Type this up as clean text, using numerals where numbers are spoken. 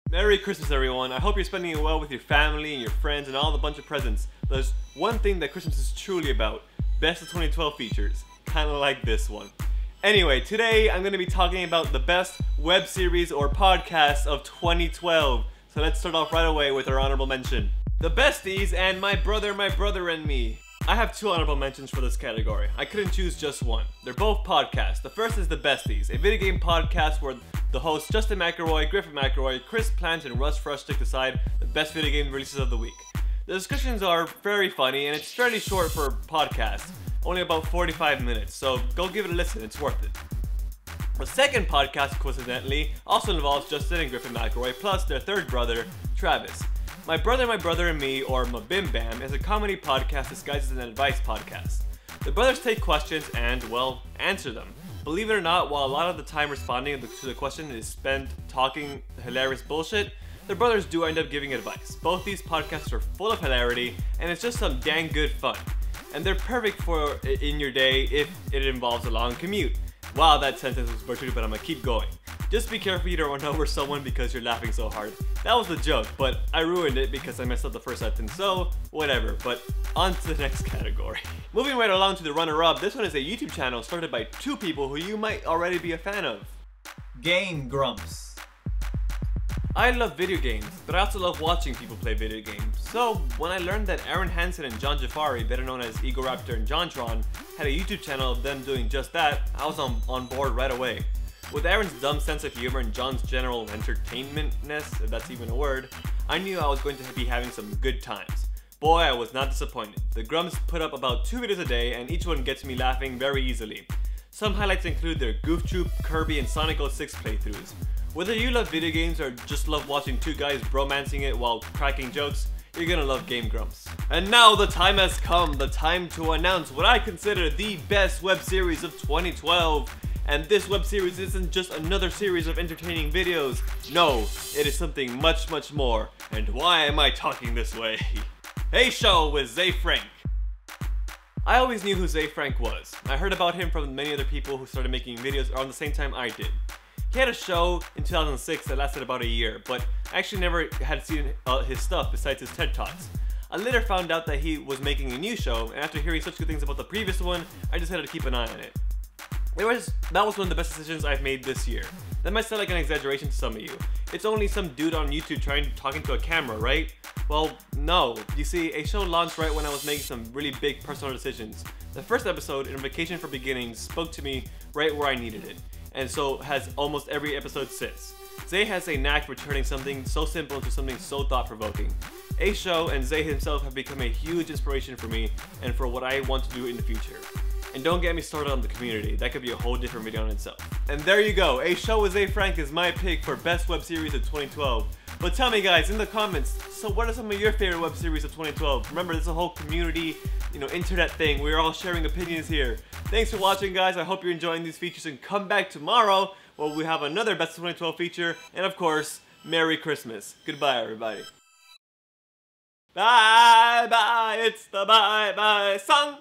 Merry Christmas, everyone. I hope you're spending it well with your family and your friends and all the bunch of presents. There's one thing that Christmas is truly about. Best of 2012 features. Kinda like this one. Anyway, today I'm going to be talking about the best web series or podcasts of 2012. So let's start off right away with our honorable mention. The Besties and My Brother and Me. I have two honorable mentions for this category. I couldn't choose just one. They're both podcasts. The first is The Besties, a video game podcast where the hosts Justin McElroy, Griffin McElroy, Chris Plant, and Russ Frushtick decide the best video game releases of the week. The discussions are very funny and it's fairly short for a podcast, only about 45 minutes, so go give it a listen, it's worth it. The second podcast, coincidentally, also involves Justin and Griffin McElroy, plus their third brother, Travis. My Brother and Me, or Mabim Bam, is a comedy podcast disguised as an advice podcast. The brothers take questions and, well, answer them. Believe it or not, while a lot of the time responding to the question is spent talking hilarious bullshit, the brothers do end up giving advice. Both these podcasts are full of hilarity, and it's just some dang good fun. And they're perfect for in your day if it involves a long commute. Wow, that sentence was butchered, but I'm gonna keep going. Just be careful you don't run over someone because you're laughing so hard. That was the joke, but I ruined it because I messed up the first sentence, so whatever. But on to the next category. Moving right along to the runner-up, this one is a YouTube channel started by two people who you might already be a fan of. Game Grumps. I love video games, but I also love watching people play video games. So when I learned that Aaron Hansen and John Jafari, better known as Ego Raptor and JonTron, had a YouTube channel of them doing just that, I was on board right away. With Aaron's dumb sense of humor and John's general entertainmentness, if that's even a word, I knew I was going to be having some good times. Boy, I was not disappointed. The Grumps put up about 2 videos a day and each one gets me laughing very easily. Some highlights include their Goof Troop, Kirby, and Sonic 06 playthroughs. Whether you love video games or just love watching two guys bromancing it while cracking jokes, you're gonna love Game Grumps. And now the time has come, the time to announce what I consider the best web series of 2012. And this web series isn't just another series of entertaining videos. No, it is something much, much more. And why am I talking this way? Hey Show with Zay Frank. I always knew who Zay Frank was. I heard about him from many other people who started making videos around the same time I did. He had a show in 2006 that lasted about a year, but I actually never had seen his stuff besides his TED Talks. I later found out that he was making a new show, and after hearing such good things about the previous one, I decided to keep an eye on it. That was one of the best decisions I've made this year. That might sound like an exaggeration to some of you. It's only some dude on YouTube talking to a camera, right? Well, no. You see, a show launched right when I was making some really big personal decisions. The first episode, In Vacation for Beginnings, spoke to me right where I needed it, and so has almost every episode since. Zay has a knack for turning something so simple into something so thought-provoking. A Show and Zay himself have become a huge inspiration for me and for what I want to do in the future. And don't get me started on the community, that could be a whole different video on itself. And there you go, A Show with Zay Frank is my pick for best web series of 2012. But tell me guys in the comments, so what are some of your favorite web series of 2012? Remember, this is a whole community, internet thing. We're all sharing opinions here. Thanks for watching guys, I hope you're enjoying these features and come back tomorrow where we have another best of 2012 feature. And of course, Merry Christmas. Goodbye everybody. Bye bye, it's the bye bye song.